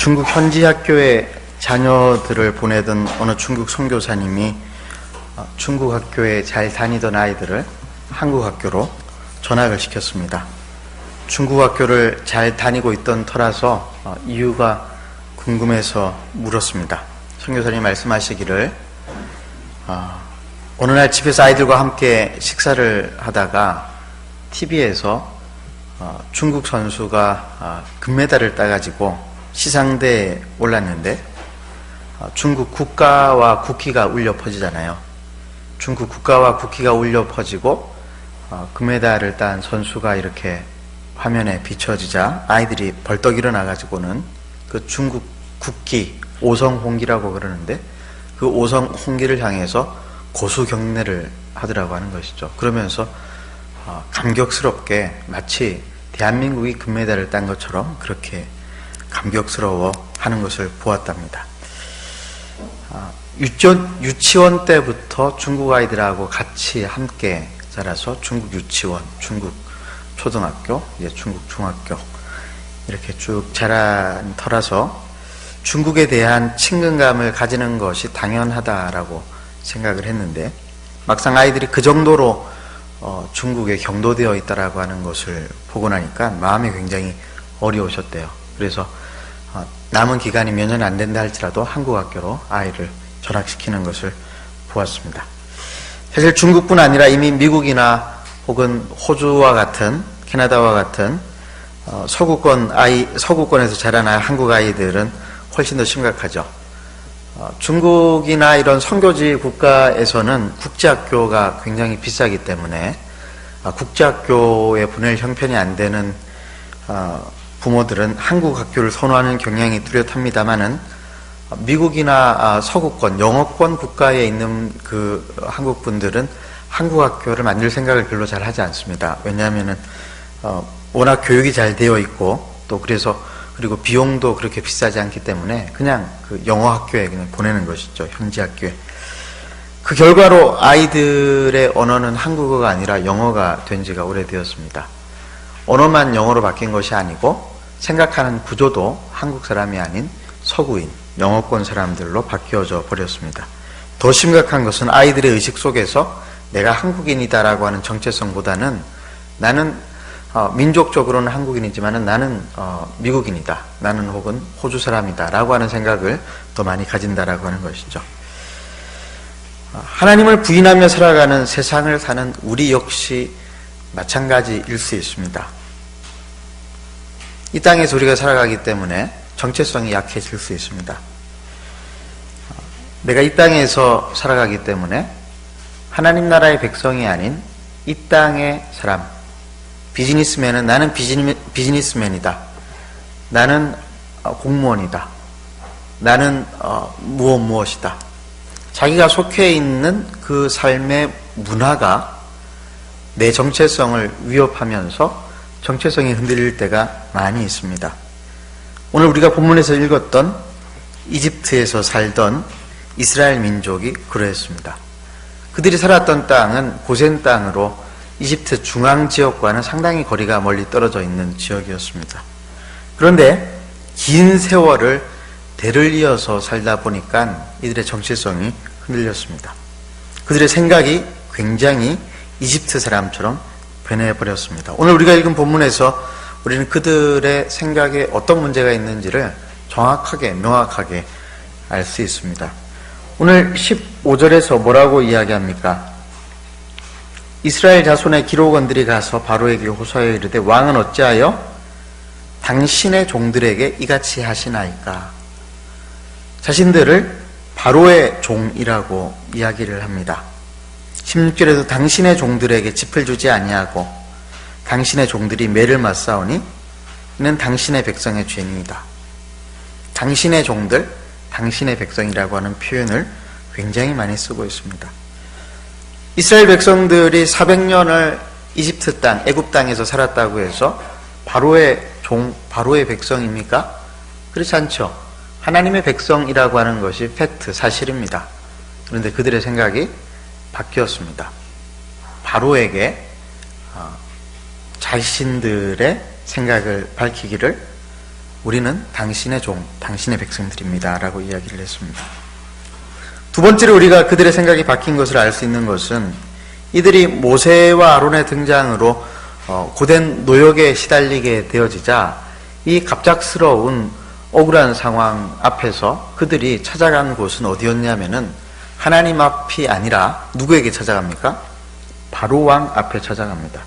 중국 현지 학교에 자녀들을 보내던 어느 중국 선교사님이 중국 학교에 잘 다니던 아이들을 한국 학교로 전학을 시켰습니다. 중국 학교를 잘 다니고 있던 터라서 이유가 궁금해서 물었습니다. 선교사님이 말씀하시기를 어느 날 집에서 아이들과 함께 식사를 하다가 TV에서 중국 선수가 금메달을 따가지고 시상대에 올랐는데 중국 국가와 국기가 울려 퍼지잖아요. 중국 국가와 국기가 울려 퍼지고 금메달을 딴 선수가 이렇게 화면에 비춰지자 아이들이 벌떡 일어나가지고는 그 중국 국기 오성홍기라고 그러는데 그 오성홍기를 향해서 고수경례를 하더라고 하는 것이죠. 그러면서 감격스럽게 마치 대한민국이 금메달을 딴 것처럼 그렇게 감격스러워 하는 것을 보았답니다. 유치원 때부터 중국 아이들하고 같이 함께 자라서 중국 유치원, 중국 초등학교, 이제 중국 중학교 이렇게 쭉 자란 터라서 중국에 대한 친근감을 가지는 것이 당연하다라고 생각을 했는데 막상 아이들이 그 정도로 중국에 경도되어 있다라고 하는 것을 보고 나니까 마음이 굉장히 어려우셨대요. 그래서 남은 기간이 몇 년 안 된다 할지라도 한국 학교로 아이를 전학시키는 것을 보았습니다. 사실 중국뿐 아니라 이미 미국이나 혹은 호주와 같은 캐나다와 같은 서구권에서 자란 한국 아이들은 훨씬 더 심각하죠. 중국이나 이런 선교지 국가에서는 국제학교가 굉장히 비싸기 때문에 국제학교에 보낼 형편이 안 되는 부모들은 한국 학교를 선호하는 경향이 뚜렷합니다만은 미국이나 서구권, 영어권 국가에 있는 그 한국 분들은 한국 학교를 만들 생각을 별로 잘 하지 않습니다. 왜냐하면은 워낙 교육이 잘 되어 있고 또 그리고 비용도 그렇게 비싸지 않기 때문에 그냥 그 영어 학교에 그냥 보내는 것이죠. 현지 학교에. 그 결과로 아이들의 언어는 한국어가 아니라 영어가 된 지가 오래되었습니다. 언어만 영어로 바뀐 것이 아니고 생각하는 구조도 한국 사람이 아닌 서구인, 영어권 사람들로 바뀌어져 버렸습니다. 더 심각한 것은 아이들의 의식 속에서 내가 한국인이다라고 하는 정체성보다는 나는 민족적으로는 한국인이지만 나는 미국인이다. 나는 혹은 호주 사람이다. 라고 하는 생각을 더 많이 가진다라고 하는 것이죠. 하나님을 부인하며 살아가는 세상을 사는 우리 역시 마찬가지일 수 있습니다. 이 땅에서 우리가 살아가기 때문에 정체성이 약해질 수 있습니다. 내가 이 땅에서 살아가기 때문에 하나님 나라의 백성이 아닌 이 땅의 사람, 비즈니스맨은 나는 비즈니스맨이다. 나는 공무원이다. 나는 무엇이다. 자기가 속해 있는 그 삶의 문화가 내 정체성을 위협하면서 정체성이 흔들릴 때가 많이 있습니다. 오늘 우리가 본문에서 읽었던 이집트에서 살던 이스라엘 민족이 그러했습니다. 그들이 살았던 땅은 고센 땅으로 이집트 중앙 지역과는 상당히 거리가 멀리 떨어져 있는 지역이었습니다. 그런데 긴 세월을 대를 이어서 살다 보니까 이들의 정체성이 흔들렸습니다. 그들의 생각이 굉장히 이집트 사람처럼 변해버렸습니다. 오늘 우리가 읽은 본문에서 우리는 그들의 생각에 어떤 문제가 있는지를 정확하게, 명확하게 알 수 있습니다. 오늘 15절에서 뭐라고 이야기합니까? 이스라엘 자손의 기록원들이 가서 바로에게 호소하여 이르되 왕은 어찌하여 당신의 종들에게 이같이 하시나이까? 자신들을 바로의 종이라고 이야기를 합니다. 16절에도 당신의 종들에게 짚을 주지 아니하고 당신의 종들이 매를 맞사오니 이는 당신의 백성의 죄니이다. 당신의 종들, 당신의 백성이라고 하는 표현을 굉장히 많이 쓰고 있습니다. 이스라엘 백성들이 400년을 이집트 땅, 애굽 땅에서 살았다고 해서 바로의 종, 바로의 백성입니까? 그렇지 않죠. 하나님의 백성이라고 하는 것이 팩트, 사실입니다. 그런데 그들의 생각이 바뀌었습니다. 바로에게 자신들의 생각을 밝히기를 우리는 당신의 종, 당신의 백성들입니다 라고 이야기를 했습니다. 두 번째로 우리가 그들의 생각이 바뀐 것을 알 수 있는 것은 이들이 모세와 아론의 등장으로 고된 노역에 시달리게 되어지자 이 갑작스러운 억울한 상황 앞에서 그들이 찾아간 곳은 어디였냐면은 하나님 앞이 아니라 누구에게 찾아갑니까? 바로왕 앞에 찾아갑니다.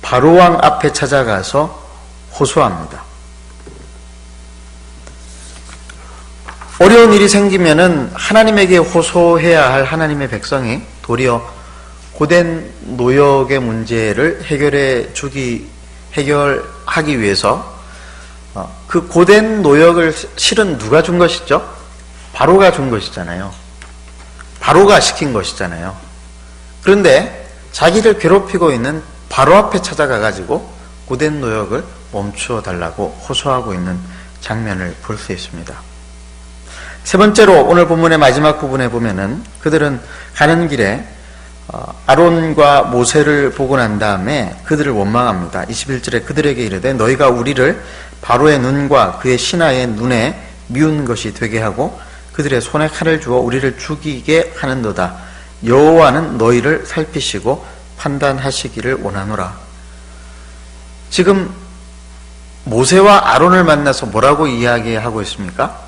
바로왕 앞에 찾아가서 호소합니다. 어려운 일이 생기면은 하나님에게 호소해야 할 하나님의 백성이 도리어 고된 노역의 문제를 해결하기 위해서 그 고된 노역을 실은 누가 준 것이죠? 바로가 준 것이잖아요. 바로가 시킨 것이잖아요. 그런데 자기를 괴롭히고 있는 바로 앞에 찾아가 가지고 고된 노역을 멈추어 달라고 호소하고 있는 장면을 볼 수 있습니다. 세 번째로 오늘 본문의 마지막 부분에 보면은 그들은 가는 길에 아론과 모세를 보고 난 다음에 그들을 원망합니다. 21절에 그들에게 이르되 너희가 우리를 바로의 눈과 그의 신하의 눈에 미운 것이 되게 하고 그들의 손에 칼을 주어 우리를 죽이게 하는도다. 여호와는 너희를 살피시고 판단하시기를 원하노라. 지금 모세와 아론을 만나서 뭐라고 이야기하고 있습니까?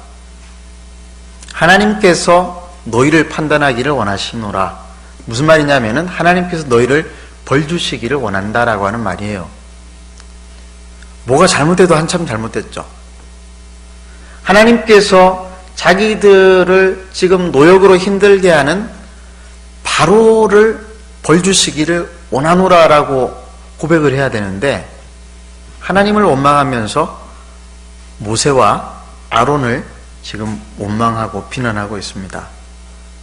하나님께서 너희를 판단하기를 원하시노라. 무슨 말이냐면은 하나님께서 너희를 벌 주시기를 원한다라고 하는 말이에요. 뭐가 잘못돼도 한참 잘못됐죠. 하나님께서 자기들을 지금 노역으로 힘들게 하는 바로를 벌 주시기를 원하노라라고 고백을 해야 되는데 하나님을 원망하면서 모세와 아론을 지금 원망하고 비난하고 있습니다.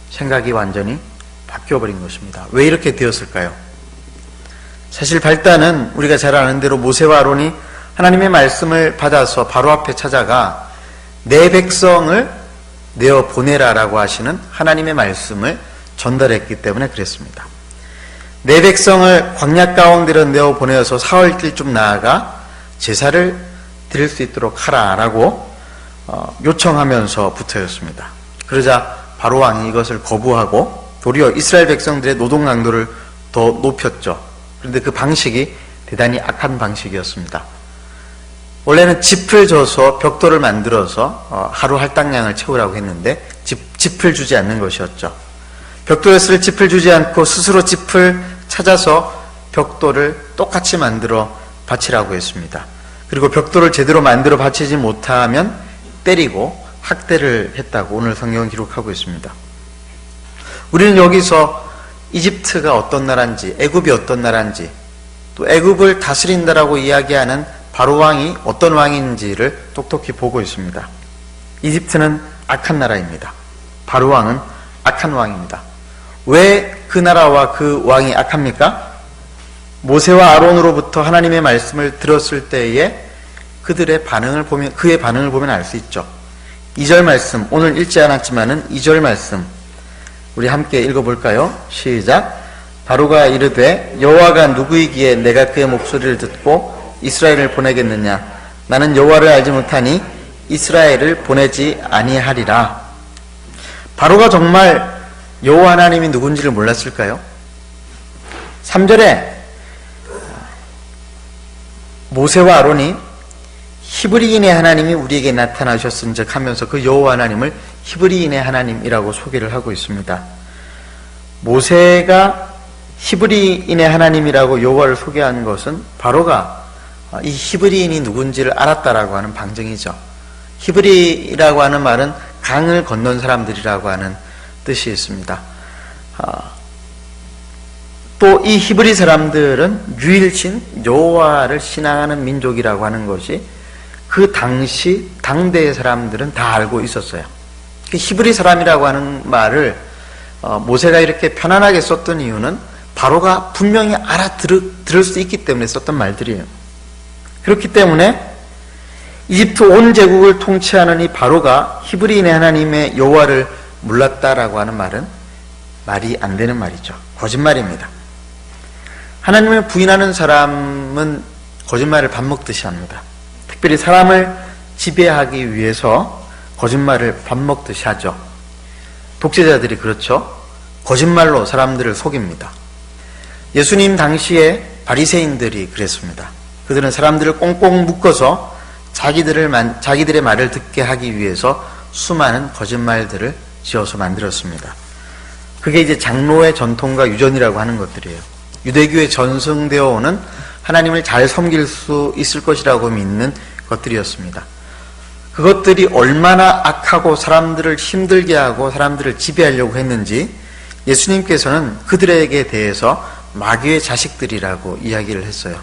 생각이 완전히 바뀌어버린 것입니다. 왜 이렇게 되었을까요? 사실 발단은 우리가 잘 아는 대로 모세와 아론이 하나님의 말씀을 받아서 바로 앞에 찾아가 내 백성을 내어 보내라라고 하시는 하나님의 말씀을 전달했기 때문에 그랬습니다. 내 백성을 광야 가운데로 내어 보내어서 사흘길 좀 나아가 제사를 드릴 수 있도록 하라라고 요청하면서부터였습니다. 그러자 바로 왕이 이것을 거부하고 도리어 이스라엘 백성들의 노동 강도를 더 높였죠. 그런데 그 방식이 대단히 악한 방식이었습니다. 원래는 짚을 줘서 벽돌을 만들어서 하루 할당량을 채우라고 했는데 짚을 주지 않는 것이었죠. 벽돌에 쓸 짚을 주지 않고 스스로 짚을 찾아서 벽돌을 똑같이 만들어 바치라고 했습니다. 그리고 벽돌을 제대로 만들어 바치지 못하면 때리고 학대를 했다고 오늘 성경은 기록하고 있습니다. 우리는 여기서 이집트가 어떤 나라인지, 애굽이 어떤 나라인지, 또 애굽을 다스린다라고 이야기하는 바로 왕이 어떤 왕인지를 똑똑히 보고 있습니다. 이집트는 악한 나라입니다. 바로 왕은 악한 왕입니다. 왜 그 나라와 그 왕이 악합니까? 모세와 아론으로부터 하나님의 말씀을 들었을 때에 그들의 반응을 보면, 그의 반응을 보면 알 수 있죠. 2절 말씀, 오늘 읽지 않았지만은 2절 말씀 우리 함께 읽어볼까요? 시작. 바로가 이르되 여호와가 누구이기에 내가 그의 목소리를 듣고 이스라엘을 보내겠느냐? 나는 여호와를 알지 못하니 이스라엘을 보내지 아니하리라. 바로가 정말 여호와 하나님이 누군지를 몰랐을까요? 3절에 모세와 아론이 히브리인의 하나님이 우리에게 나타나셨은즉 하면서 그 여호와 하나님을 히브리인의 하나님이라고 소개를 하고 있습니다. 모세가 히브리인의 하나님이라고 여호와를 소개한 것은 바로가 이 히브리인이 누군지를 알았다라고 하는 방증이죠. 히브리라고 하는 말은 강을 건넌 사람들이라고 하는 뜻이 있습니다. 또 이 히브리 사람들은 유일신 여호와를 신앙하는 민족이라고 하는 것이 그 당시 당대의 사람들은 다 알고 있었어요. 히브리 사람이라고 하는 말을 모세가 이렇게 편안하게 썼던 이유는 바로가 분명히 알아들을 수 있기 때문에 썼던 말들이에요. 그렇기 때문에 이집트 온 제국을 통치하는 이 바로가 히브리인의 하나님의 여호와를 몰랐다라고 하는 말은 말이 안 되는 말이죠. 거짓말입니다. 하나님을 부인하는 사람은 거짓말을 밥 먹듯이 합니다. 특별히 사람을 지배하기 위해서 거짓말을 밥 먹듯이 하죠. 독재자들이 그렇죠. 거짓말로 사람들을 속입니다. 예수님 당시에 바리새인들이 그랬습니다. 그들은 사람들을 꽁꽁 묶어서 자기들의 말을 듣게 하기 위해서 수많은 거짓말들을 지어서 만들었습니다. 그게 이제 장로의 전통과 유전이라고 하는 것들이에요. 유대교에 전승되어 오는 하나님을 잘 섬길 수 있을 것이라고 믿는 것들이었습니다. 그것들이 얼마나 악하고 사람들을 힘들게 하고 사람들을 지배하려고 했는지 예수님께서는 그들에게 대해서 마귀의 자식들이라고 이야기를 했어요.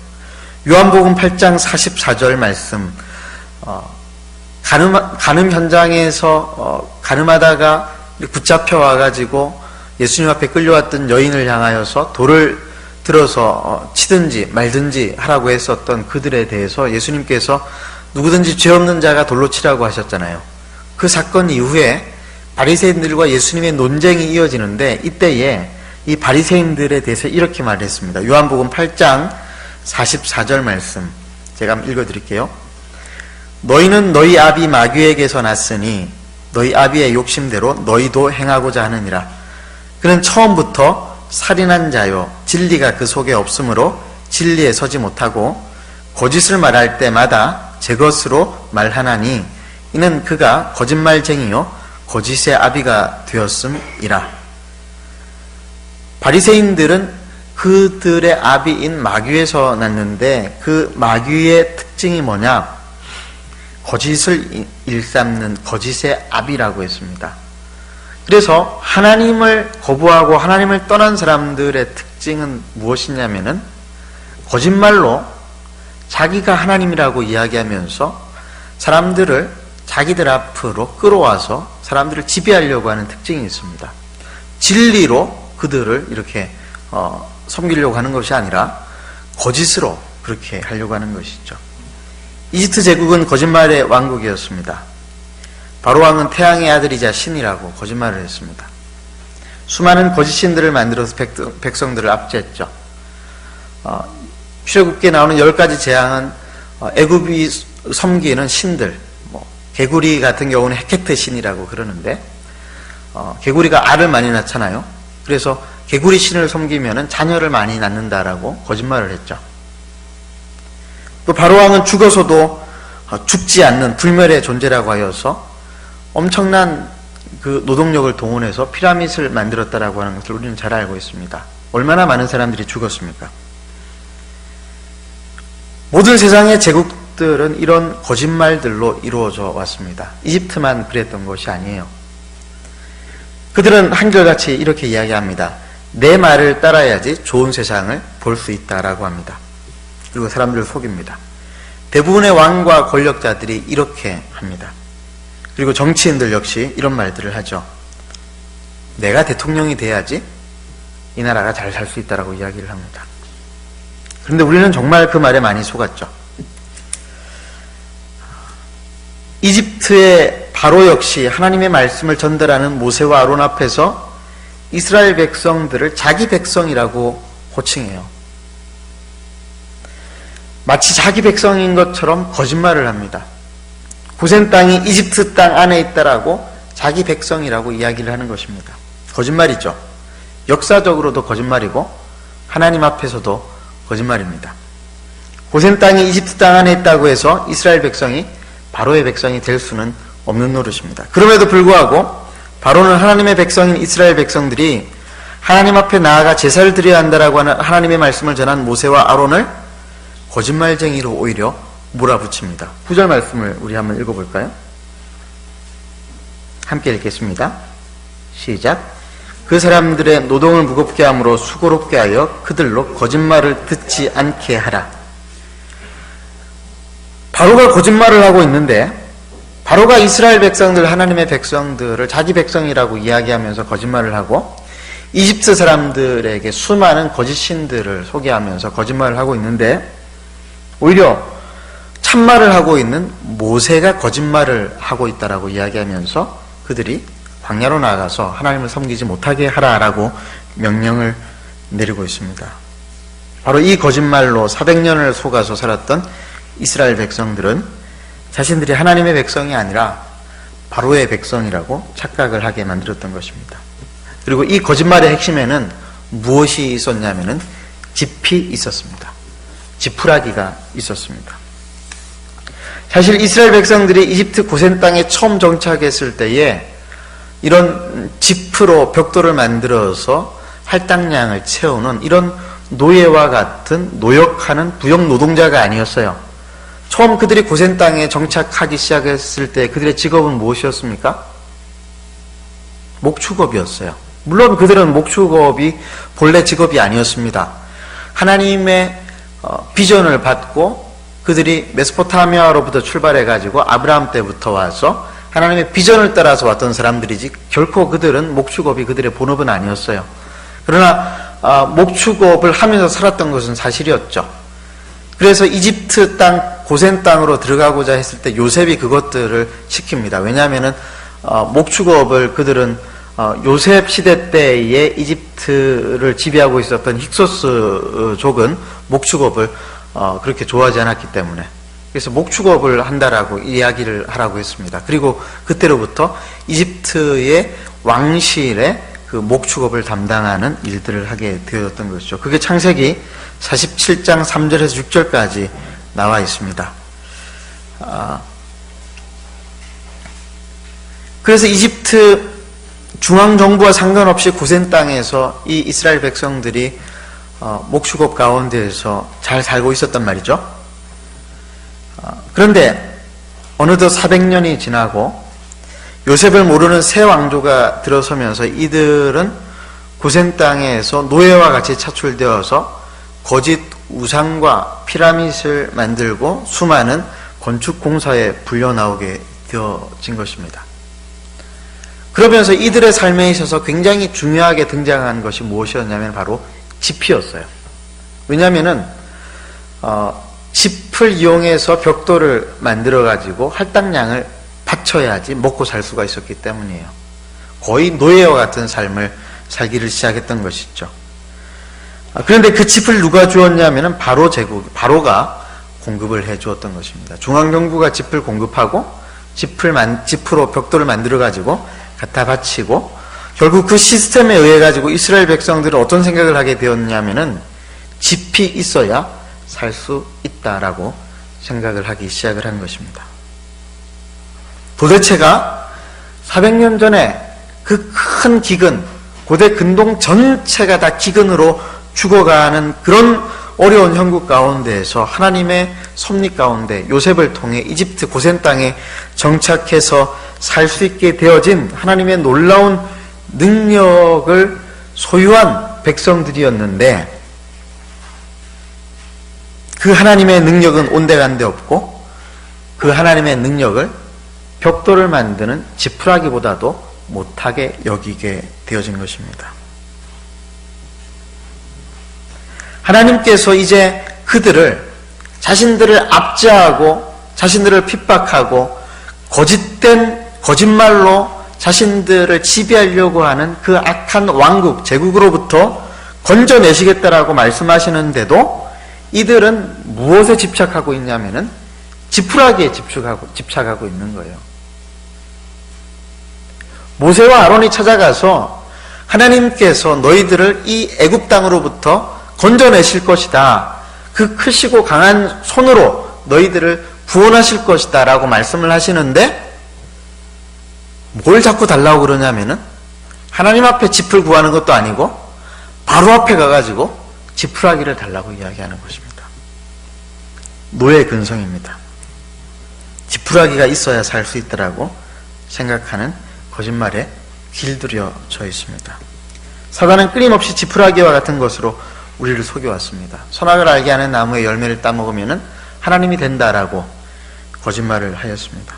요한복음 8장 44절 말씀, 간음 현장에서 간음하다가 붙잡혀 와가지고 예수님 앞에 끌려왔던 여인을 향하여서 돌을 들어서 치든지 말든지 하라고 했었던 그들에 대해서 예수님께서 누구든지 죄 없는 자가 돌로 치라고 하셨잖아요. 그 사건 이후에 바리새인들과 예수님의 논쟁이 이어지는데 이때에 이 바리새인들에 대해서 이렇게 말했습니다. 요한복음 8장 44절 말씀 제가 한번 읽어드릴게요. 너희는 너희 아비 마귀에게서 났으니 너희 아비의 욕심대로 너희도 행하고자 하느니라. 그는 처음부터 살인한 자요 진리가 그 속에 없으므로 진리에 서지 못하고 거짓을 말할 때마다 제 것으로 말하나니 이는 그가 거짓말쟁이요 거짓의 아비가 되었음이라. 바리새인들은 그들의 아비인 마귀에서 났는데 그 마귀의 특징이 뭐냐? 거짓을 일삼는 거짓의 아비라고 했습니다. 그래서 하나님을 거부하고 하나님을 떠난 사람들의 특징은 무엇이냐면은 거짓말로 자기가 하나님이라고 이야기하면서 사람들을 자기들 앞으로 끌어와서 사람들을 지배하려고 하는 특징이 있습니다. 진리로 그들을 이렇게 섬기려고 하는 것이 아니라 거짓으로 그렇게 하려고 하는 것이죠. 이집트 제국은 거짓말의 왕국이었습니다. 바로왕은 태양의 아들이자 신이라고 거짓말을 했습니다. 수많은 거짓 신들을 만들어서 백성들을 압제했죠. 출애굽기에 나오는 10가지 재앙은 애굽이 섬기는 신들, 개구리 같은 경우는 헤케트 신이라고 그러는데 개구리가 알을 많이 낳잖아요. 그래서 개구리 신을 섬기면 자녀를 많이 낳는다라고 거짓말을 했죠. 또 바로왕은 죽어서도 죽지 않는 불멸의 존재라고 하여서 엄청난 그 노동력을 동원해서 피라밋을 만들었다라고 하는 것을 우리는 잘 알고 있습니다. 얼마나 많은 사람들이 죽었습니까? 모든 세상의 제국들은 이런 거짓말들로 이루어져 왔습니다. 이집트만 그랬던 것이 아니에요. 그들은 한결같이 이렇게 이야기합니다. 내 말을 따라야지 좋은 세상을 볼 수 있다라고 합니다. 그리고 사람들을 속입니다. 대부분의 왕과 권력자들이 이렇게 합니다. 그리고 정치인들 역시 이런 말들을 하죠. 내가 대통령이 돼야지 이 나라가 잘 살 수 있다라고 이야기를 합니다. 그런데 우리는 정말 그 말에 많이 속았죠. 이집트의 바로 역시 하나님의 말씀을 전달하는 모세와 아론 앞에서 이스라엘 백성들을 자기 백성이라고 호칭해요. 마치 자기 백성인 것처럼 거짓말을 합니다. 고센 땅이 이집트 땅 안에 있다라고 자기 백성이라고 이야기를 하는 것입니다. 거짓말이죠. 역사적으로도 거짓말이고 하나님 앞에서도 거짓말입니다. 고센 땅이 이집트 땅 안에 있다고 해서 이스라엘 백성이 바로의 백성이 될 수는 없는 노릇입니다. 그럼에도 불구하고 바로는 하나님의 백성인 이스라엘 백성들이 하나님 앞에 나아가 제사를 드려야 한다라고 하는 하나님의 말씀을 전한 모세와 아론을 거짓말쟁이로 오히려 몰아붙입니다. 9절 말씀을 우리 한번 읽어볼까요? 함께 읽겠습니다. 시작. 그 사람들의 노동을 무겁게 함으로 수고롭게 하여 그들로 거짓말을 듣지 않게 하라. 바로가 거짓말을 하고 있는데 바로가 이스라엘 백성들, 하나님의 백성들을 자기 백성이라고 이야기하면서 거짓말을 하고 이집트 사람들에게 수많은 거짓 신들을 소개하면서 거짓말을 하고 있는데 오히려 참말을 하고 있는 모세가 거짓말을 하고 있다라고 이야기하면서 그들이 광야로 나가서 하나님을 섬기지 못하게 하라라고 명령을 내리고 있습니다. 바로 이 거짓말로 400년을 속아서 살았던 이스라엘 백성들은 자신들이 하나님의 백성이 아니라 바로의 백성이라고 착각을 하게 만들었던 것입니다. 그리고 이 거짓말의 핵심에는 무엇이 있었냐면은 짚이 있었습니다. 지푸라기가 있었습니다. 사실 이스라엘 백성들이 이집트 고센 땅에 처음 정착했을 때에 이런 짚으로 벽돌을 만들어서 할당량을 채우는 이런 노예와 같은 노역하는 부역 노동자가 아니었어요. 처음 그들이 고센 땅에 정착하기 시작했을 때 그들의 직업은 무엇이었습니까? 목축업이었어요. 물론 그들은 목축업이 본래 직업이 아니었습니다. 하나님의 비전을 받고 그들이 메소포타미아로부터 출발해가지고 아브라함 때부터 와서 하나님의 비전을 따라서 왔던 사람들이지 결코 그들은 목축업이 그들의 본업은 아니었어요. 그러나 목축업을 하면서 살았던 것은 사실이었죠. 그래서 이집트 땅, 고센 땅으로 들어가고자 했을 때 요셉이 그것들을 시킵니다. 왜냐하면 목축업을 그들은 요셉 시대 때에 이집트를 지배하고 있었던 힉소스족은 목축업을 그렇게 좋아하지 않았기 때문에, 그래서 목축업을 한다라고 이야기를 하라고 했습니다. 그리고 그때로부터 이집트의 왕실에 그 목축업을 담당하는 일들을 하게 되었던 것이죠. 그게 창세기 47장 3절에서 6절까지 나와 있습니다. 그래서 이집트 중앙정부와 상관없이 고센 땅에서 이 이스라엘 백성들이 목축업 가운데에서 잘 살고 있었단 말이죠. 그런데 어느덧 400년이 지나고 요셉을 모르는 새 왕조가 들어서면서 이들은 고센 땅에서 노예와 같이 차출되어서 거짓 우상과 피라밋을 만들고 수많은 건축 공사에 불려나오게 되어진 것입니다. 그러면서 이들의 삶에 있어서 굉장히 중요하게 등장한 것이 무엇이었냐면 바로 짚이었어요. 왜냐하면은 짚을 이용해서 벽돌을 만들어 가지고 할당량을 바쳐야지 먹고 살 수가 있었기 때문이에요. 거의 노예와 같은 삶을 살기를 시작했던 것이죠. 그런데 그 짚을 누가 주었냐면은 바로가 공급을 해 주었던 것입니다. 중앙정부가 짚을 공급하고 짚으로 벽돌을 만들어 가지고 갖다 바치고, 결국 그 시스템에 의해 가지고 이스라엘 백성들은 어떤 생각을 하게 되었냐면은 짚이 있어야 살 수 있다라고 생각을 하기 시작을 한 것입니다. 도대체가 400년 전에 그 큰 기근, 고대 근동 전체가 다 기근으로 죽어가는 그런 어려운 형국 가운데에서 하나님의 섭리 가운데 요셉을 통해 이집트 고센 땅에 정착해서 살 수 있게 되어진 하나님의 놀라운 능력을 소유한 백성들이었는데, 그 하나님의 능력은 온데간데 없고 그 하나님의 능력을 벽돌을 만드는 지푸라기보다도 못하게 여기게 되어진 것입니다. 하나님께서 이제 그들을, 자신들을 압제하고 자신들을 핍박하고 거짓말로 자신들을 지배하려고 하는 그 악한 왕국, 제국으로부터 건져내시겠다라고 말씀하시는데도 이들은 무엇에 집착하고 있냐면은 지푸라기에 집착하고 있는 거예요. 모세와 아론이 찾아가서 하나님께서 너희들을 이 애굽 땅으로부터 건져내실 것이다. 그 크시고 강한 손으로 너희들을 구원하실 것이다 라고 말씀을 하시는데, 뭘 자꾸 달라고 그러냐면은 하나님 앞에 짚을 구하는 것도 아니고 바로 앞에 가가지고 지푸라기를 달라고 이야기하는 것입니다. 노예 근성입니다. 지푸라기가 있어야 살 수 있다라고 생각하는 거짓말에 길들여져 있습니다. 사단은 끊임없이 지푸라기와 같은 것으로 우리를 속여왔습니다. 선악을 알게 하는 나무의 열매를 따먹으면 하나님이 된다라고 거짓말을 하였습니다.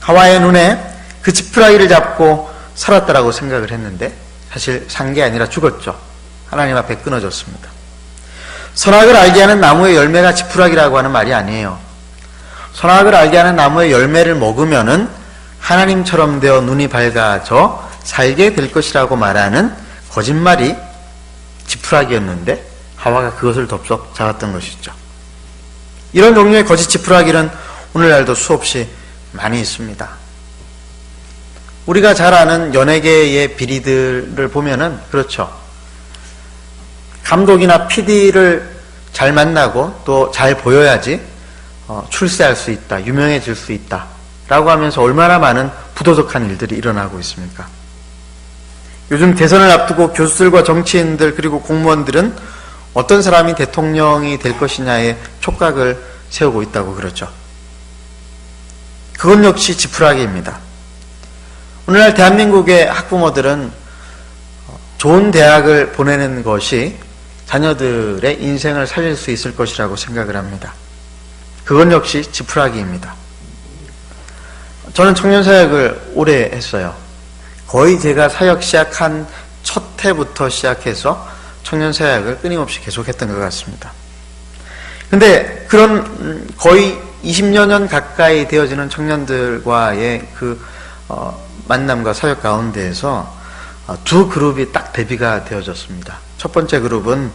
하와의 눈에 그 지푸라기를 잡고 살았다라고 생각을 했는데 사실 산 게 아니라 죽었죠. 하나님 앞에 끊어졌습니다. 선악을 알게 하는 나무의 열매가 지푸라기라고 하는 말이 아니에요. 선악을 알게 하는 나무의 열매를 먹으면은 하나님처럼 되어 눈이 밝아져 살게 될 것이라고 말하는 거짓말이 지푸라기였는데 하와가 그것을 덥석 잡았던 것이죠. 이런 종류의 거짓 지푸라기는 오늘날도 수없이 많이 있습니다. 우리가 잘 아는 연예계의 비리들을 보면은 그렇죠. 감독이나 PD를 잘 만나고 또 잘 보여야지 출세할 수 있다, 유명해질 수 있다 라고 하면서 얼마나 많은 부도덕한 일들이 일어나고 있습니까? 요즘 대선을 앞두고 교수들과 정치인들 그리고 공무원들은 어떤 사람이 대통령이 될 것이냐에 촉각을 세우고 있다고 그러죠. 그건 역시 지푸라기입니다. 오늘날 대한민국의 학부모들은 좋은 대학을 보내는 것이 자녀들의 인생을 살릴 수 있을 것이라고 생각을 합니다. 그건 역시 지푸라기입니다. 저는 청년사역을 오래 했어요. 거의 제가 사역 시작한 첫 해부터 시작해서 청년사역을 끊임없이 계속했던 것 같습니다. 근데 그런 거의 20여 년 가까이 되어지는 청년들과의 그 만남과 사역 가운데에서 두 그룹이 딱 대비가 되어졌습니다. 첫 번째 그룹은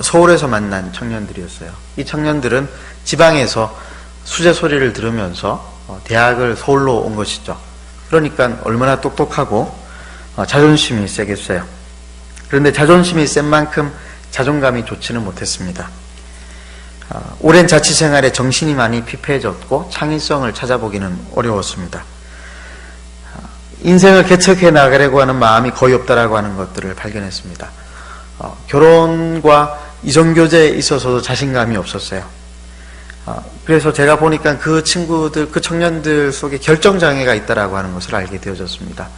서울에서 만난 청년들이었어요. 이 청년들은 지방에서 수재 소리를 들으면서 대학을 서울로 온 것이죠. 그러니까 얼마나 똑똑하고 자존심이 세겠어요. 그런데 자존심이 센 만큼 자존감이 좋지는 못했습니다. 오랜 자취생활에 정신이 많이 피폐해졌고 창의성을 찾아보기는 어려웠습니다. 인생을 개척해 나가려고 하는 마음이 거의 없다라고 하는 것들을 발견했습니다. 결혼과 이성교제에 있어서도 자신감이 없었어요. 그래서 제가 보니까 그 친구들, 그 청년들 속에 결정장애가 있다라고 하는 것을 알게 되어졌습니다.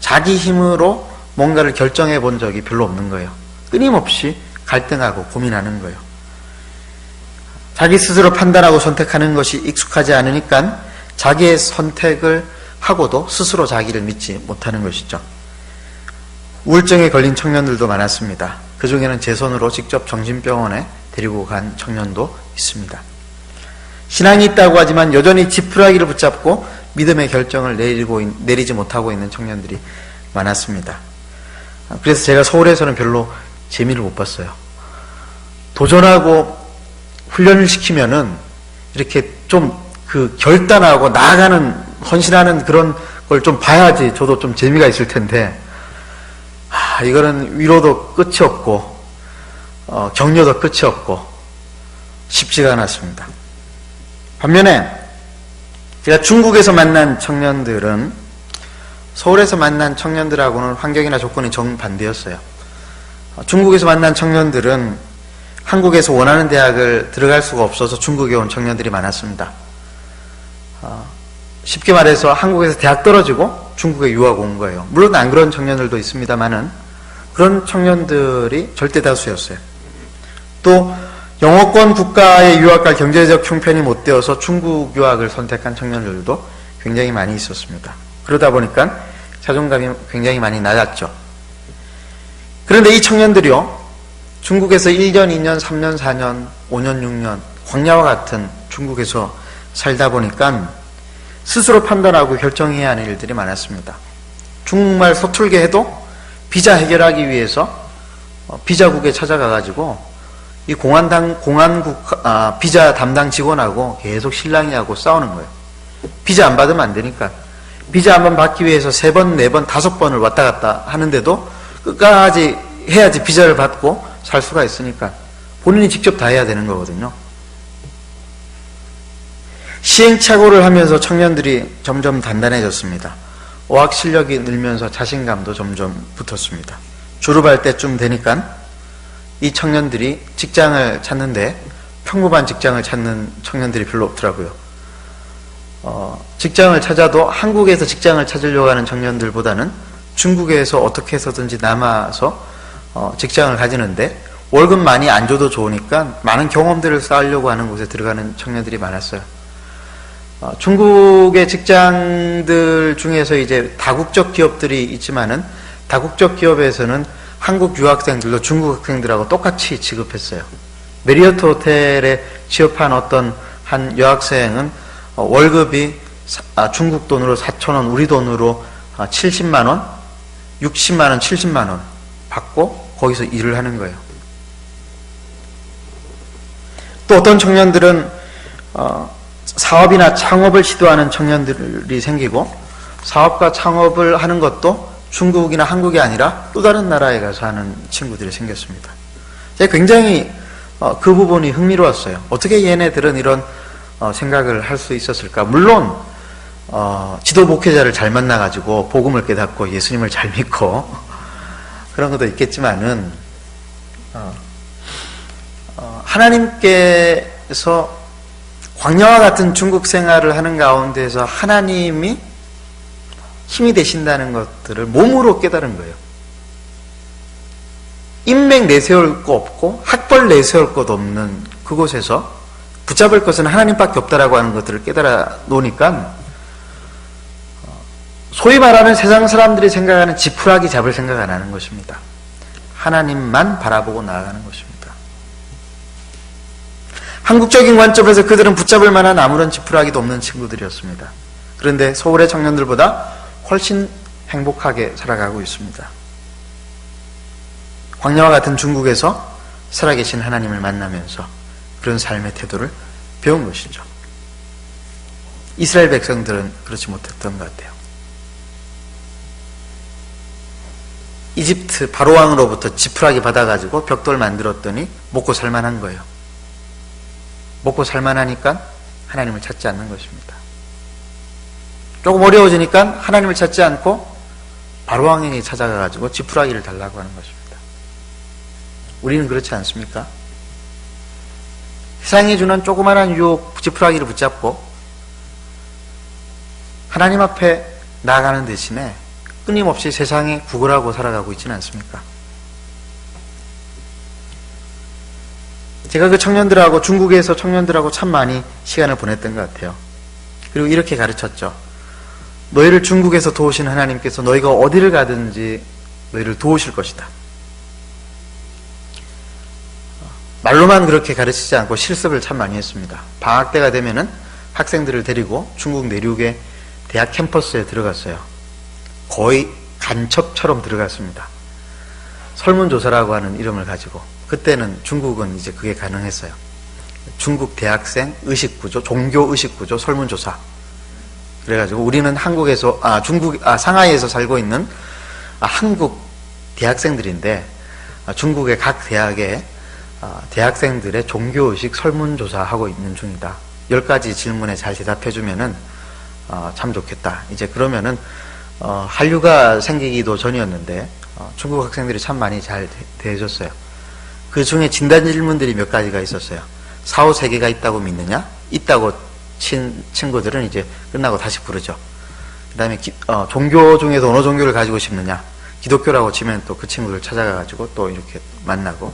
자기 힘으로 뭔가를 결정해 본 적이 별로 없는 거예요. 끊임없이 갈등하고 고민하는 거예요. 자기 스스로 판단하고 선택하는 것이 익숙하지 않으니까 자기의 선택을 하고도 스스로 자기를 믿지 못하는 것이죠. 우울증에 걸린 청년들도 많았습니다. 그 중에는 제 손으로 직접 정신병원에 데리고 간 청년도 있습니다. 신앙이 있다고 하지만 여전히 지푸라기를 붙잡고 믿음의 결정을 내리지 못하고 있는 청년들이 많았습니다. 그래서 제가 서울에서는 별로 재미를 못 봤어요. 도전하고 훈련을 시키면은 이렇게 좀 그 결단하고 나아가는, 헌신하는 그런 걸 좀 봐야지 저도 좀 재미가 있을 텐데, 이거는 위로도 끝이 없고, 격려도 끝이 없고, 쉽지가 않았습니다. 반면에, 제가 중국에서 만난 청년들은 서울에서 만난 청년들하고는 환경이나 조건이 정반대였어요. 중국에서 만난 청년들은 한국에서 원하는 대학을 들어갈 수가 없어서 중국에 온 청년들이 많았습니다. 쉽게 말해서 한국에서 대학 떨어지고 중국에 유학 온 거예요. 물론 안 그런 청년들도 있습니다만은 그런 청년들이 절대 다수였어요. 또 영어권 국가에 유학갈 경제적 형편이 못 되어서 중국 유학을 선택한 청년들도 굉장히 많이 있었습니다. 그러다 보니까 자존감이 굉장히 많이 낮았죠. 그런데 이 청년들이요, 중국에서 1년, 2년, 3년, 4년, 5년, 6년 광야와 같은 중국에서 살다 보니까 스스로 판단하고 결정해야 하는 일들이 많았습니다. 중국말 서툴게 해도 비자 해결하기 위해서 비자국에 찾아가가지고 이 비자 담당 직원하고 계속 실랑이하고 싸우는 거예요. 비자 안 받으면 안 되니까. 비자 한번 받기 위해서 3번, 4번, 5번을 왔다 갔다 하는데도 끝까지 해야지 비자를 받고 살 수가 있으니까 본인이 직접 다 해야 되는 거거든요. 시행착오를 하면서 청년들이 점점 단단해졌습니다. 어학 실력이 늘면서 자신감도 점점 붙었습니다. 졸업할 때쯤 되니까 이 청년들이 직장을 찾는데 평범한 직장을 찾는 청년들이 별로 없더라고요. 직장을 찾아도 한국에서 직장을 찾으려고 하는 청년들보다는 중국에서 어떻게 해서든지 남아서 직장을 가지는데 월급 많이 안 줘도 좋으니까 많은 경험들을 쌓으려고 하는 곳에 들어가는 청년들이 많았어요. 중국의 직장들 중에서 이제 다국적 기업들이 있지만은 다국적 기업에서는 한국 유학생들도 중국 학생들하고 똑같이 취급했어요. 메리어트 호텔에 취업한 어떤 한 여학생은 월급이 중국 돈으로 4,000원, 우리 돈으로 70만 원, 60만 원, 70만 원 받고 거기서 일을 하는 거예요. 또 어떤 청년들은 사업이나 창업을 시도하는 청년들이 생기고 사업과 창업을 하는 것도 중국이나 한국이 아니라 또 다른 나라에 가서 하는 친구들이 생겼습니다. 제가 굉장히 그 부분이 흥미로웠어요. 어떻게 얘네들은 이런 생각을 할 수 있었을까? 물론 지도 목회자를 잘 만나가지고 복음을 깨닫고 예수님을 잘 믿고 그런 것도 있겠지만은 하나님께서 광야와 같은 중국 생활을 하는 가운데서 하나님이 힘이 되신다는 것들을 몸으로 깨달은 거예요. 인맥 내세울 거 없고 학벌 내세울 것 없는 그곳에서 붙잡을 것은 하나님밖에 없다라고 하는 것들을 깨달아 놓으니까 소위 말하는 세상 사람들이 생각하는 지푸라기 잡을 생각 안 하는 것입니다. 하나님만 바라보고 나아가는 것입니다. 한국적인 관점에서 그들은 붙잡을 만한 아무런 지푸라기도 없는 친구들이었습니다. 그런데 서울의 청년들보다 훨씬 행복하게 살아가고 있습니다. 광야와 같은 중국에서 살아계신 하나님을 만나면서 그런 삶의 태도를 배운 것이죠. 이스라엘 백성들은 그렇지 못했던 것 같아요. 이집트 바로왕으로부터 지푸라기 받아가지고 벽돌 만들었더니 먹고 살만한 거예요. 먹고 살만하니까 하나님을 찾지 않는 것입니다. 조금 어려워지니까 하나님을 찾지 않고 바로왕에게 찾아가가지고 지푸라기를 달라고 하는 것입니다. 우리는 그렇지 않습니까? 세상이 주는 조그마한 유혹 지푸라기를 붙잡고 하나님 앞에 나아가는 대신에 끊임없이 세상에 구걸하고 살아가고 있지는 않습니까? 제가 그 청년들하고 중국에서 청년들하고 참 많이 시간을 보냈던 것 같아요. 그리고 이렇게 가르쳤죠. 너희를 중국에서 도우신 하나님께서 너희가 어디를 가든지 너희를 도우실 것이다. 말로만 그렇게 가르치지 않고 실습을 참 많이 했습니다. 방학 때가 되면은 학생들을 데리고 중국 내륙의 대학 캠퍼스에 들어갔어요. 거의 간첩처럼 들어갔습니다. 설문조사라고 하는 이름을 가지고. 그때는 중국은 이제 그게 가능했어요. 중국 대학생 의식구조, 종교 의식구조 설문조사. 그래가지고 우리는 한국에서, 상하이에서 살고 있는 한국 대학생들인데 중국의 각 대학에 대학생들의 종교의식 설문조사하고 있는 중이다. 10가지 질문에 잘 대답해주면은 참 좋겠다. 이제 그러면은 한류가 생기기도 전이었는데 중국 학생들이 참 많이 잘 대해줬어요. 그 중에 진단 질문들이 몇 가지가 있었어요. 사후 세계가 있다고 믿느냐? 있다고 친 친구들은 이제 끝나고 다시 부르죠. 그 다음에 종교 중에서 어느 종교를 가지고 싶느냐? 기독교라고 치면 또 그 친구들 찾아가가지고 또 이렇게 만나고,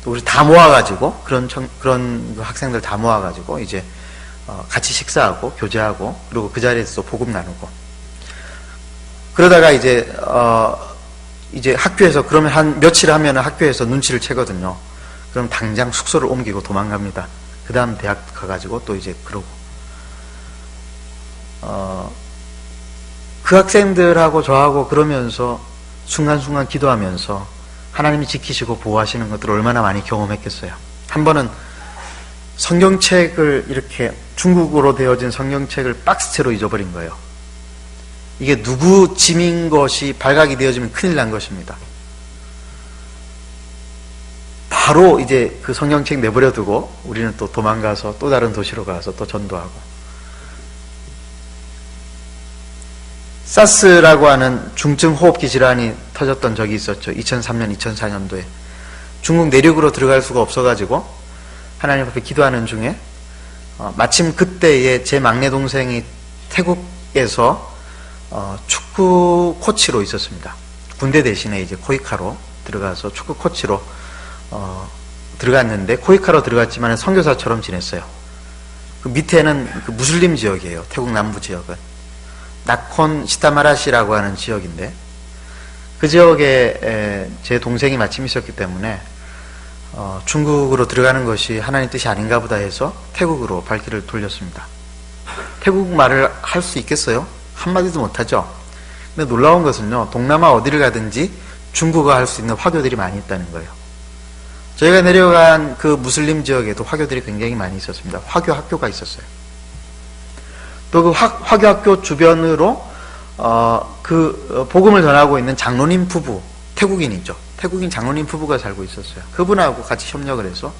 또 우리 다 모아가지고 그런 학생들 다 모아가지고 이제 같이 식사하고 교제하고, 그리고 그 자리에서 또 복음 나누고. 그러다가 이제 학교에서, 그러면 한 며칠 하면 학교에서 눈치를 채거든요. 그럼 당장 숙소를 옮기고 도망갑니다. 그 다음 대학 가가지고 또 이제 그러고. 그 학생들하고 저하고 그러면서 순간순간 기도하면서 하나님이 지키시고 보호하시는 것들을 얼마나 많이 경험했겠어요. 한 번은 성경책을 이렇게 중국어로 되어진 성경책을 박스채로 잊어버린 거예요. 이게 누구 짐인 것이 발각이 되어지면 큰일 난 것입니다. 바로 이제 그 성경책 내버려 두고 우리는 또 도망가서 또 다른 도시로 가서 또 전도하고. 사스라고 하는 중증 호흡기 질환이 터졌던 적이 있었죠. 2003년, 2004년도에. 중국 내륙으로 들어갈 수가 없어가지고 하나님 앞에 기도하는 중에 마침 그때에 제 막내 동생이 태국에서 축구 코치로 있었습니다. 군대 대신에 이제 코이카로 들어가서 축구 코치로 들어갔는데, 코이카로 들어갔지만 선교사처럼 지냈어요. 그 밑에는 그 무슬림 지역이에요. 태국 남부 지역은 나콘 시타마라시라고 하는 지역인데, 그 지역에 제 동생이 마침 있었기 때문에 중국으로 들어가는 것이 하나님 뜻이 아닌가 보다 해서 태국으로 발길을 돌렸습니다. 태국 말을 할 수 있겠어요? 한마디도 못하죠. 근데 놀라운 것은요, 동남아 어디를 가든지 중국어 할 수 있는 화교들이 많이 있다는 거예요. 저희가 내려간 그 무슬림 지역에도 화교들이 굉장히 많이 있었습니다. 화교 학교가 있었어요. 또 그 화교학교 주변으로 복음을 전하고 있는 장로님 부부, 태국인이죠. 태국인 장로님 부부가 살고 있었어요. 그분하고 같이 협력을 해서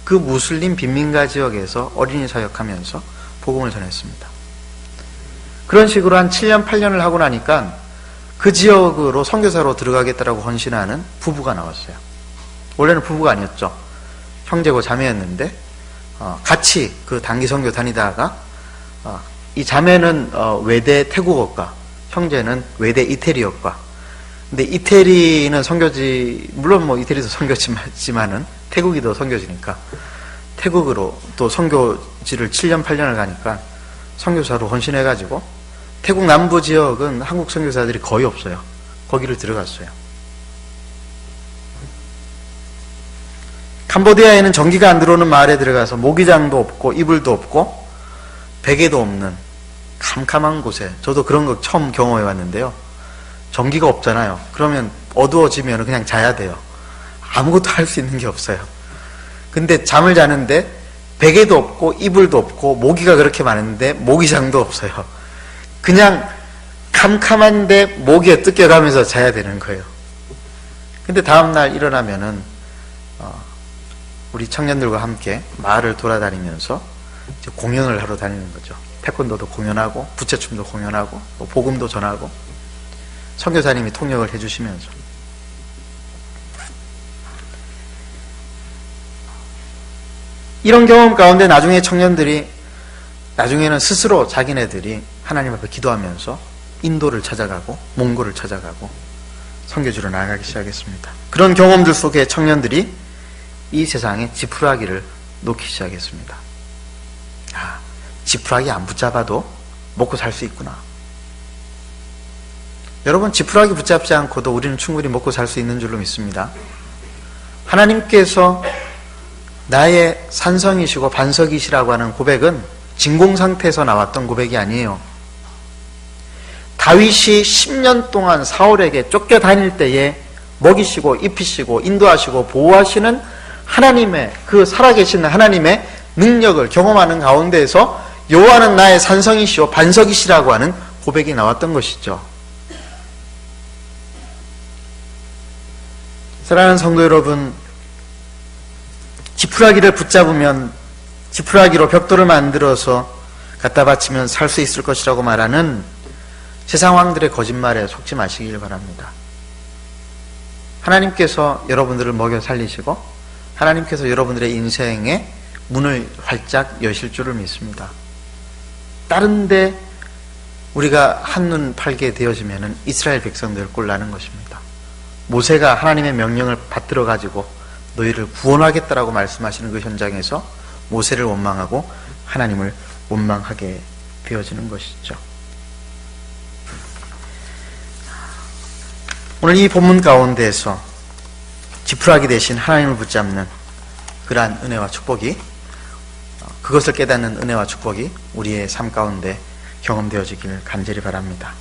그 무슬림 빈민가 지역에서 어린이 사역하면서 복음을 전했습니다. 그런 식으로 한 7년, 8년을 하고 나니까 그 지역으로 선교사로 들어가겠다라고 헌신하는 부부가 나왔어요. 원래는 부부가 아니었죠. 형제고 자매였는데 같이 그 단기 선교 다니다가 이 자매는 외대 태국어과, 형제는 외대 이태리어과. 근데 이태리는 선교지, 물론 뭐 이태리도 선교지만은 태국이 더 선교지니까 태국으로 또 선교지를 7년, 8년을 가니까 선교사로 헌신해가지고 태국 남부 지역은 한국 선교사들이 거의 없어요. 거기를 들어갔어요. 캄보디아에는 전기가 안 들어오는 마을에 들어가서 모기장도 없고 이불도 없고 베개도 없는 캄캄한 곳에, 저도 그런 거 처음 경험해 봤는데요. 전기가 없잖아요. 그러면 어두워지면 그냥 자야 돼요. 아무것도 할 수 있는 게 없어요. 근데 잠을 자는데 베개도 없고 이불도 없고 모기가 그렇게 많은데 모기장도 없어요. 그냥 캄캄한데 모기에 뜯겨가면서 자야 되는 거예요. 근데 다음날 일어나면은 우리 청년들과 함께 마을을 돌아다니면서 이제 공연을 하러 다니는 거죠. 태권도도 공연하고 부채춤도 공연하고 복음도 전하고 선교사님이 통역을 해주시면서. 이런 경험 가운데 나중에는 스스로 자기네들이 하나님 앞에 기도하면서 인도를 찾아가고 몽골을 찾아가고 선교지로 나아가기 시작했습니다. 그런 경험들 속에 청년들이 이 세상에 지푸라기를 놓기 시작했습니다. 지푸라기 안 붙잡아도 먹고 살 수 있구나. 여러분, 지푸라기 붙잡지 않고도 우리는 충분히 먹고 살 수 있는 줄로 믿습니다. 하나님께서 나의 산성이시고 반석이시라고 하는 고백은 진공 상태에서 나왔던 고백이 아니에요. 다윗이 10년 동안 사울에게 쫓겨다닐 때에 먹이시고 입히시고 인도하시고 보호하시는 하나님의, 그 살아계신 하나님의 능력을 경험하는 가운데에서 여호와는 나의 산성이시오 반석이시라고 하는 고백이 나왔던 것이죠. 사랑하는 성도 여러분, 지푸라기를 붙잡으면, 지푸라기로 벽돌을 만들어서 갖다 바치면 살 수 있을 것이라고 말하는 세상 왕들의 거짓말에 속지 마시길 바랍니다. 하나님께서 여러분들을 먹여 살리시고 하나님께서 여러분들의 인생에 문을 활짝 여실 줄을 믿습니다. 다른 데 우리가 한눈 팔게 되어지면 이스라엘 백성들 꼴나는 것입니다. 모세가 하나님의 명령을 받들어 가지고 너희를 구원하겠다라고 말씀하시는 그 현장에서 모세를 원망하고 하나님을 원망하게 되어지는 것이죠. 오늘 이 본문 가운데에서 지푸라기 대신 하나님을 붙잡는 그러한 은혜와 축복이, 그것을 깨닫는 은혜와 축복이 우리의 삶 가운데 경험되어지기를 간절히 바랍니다.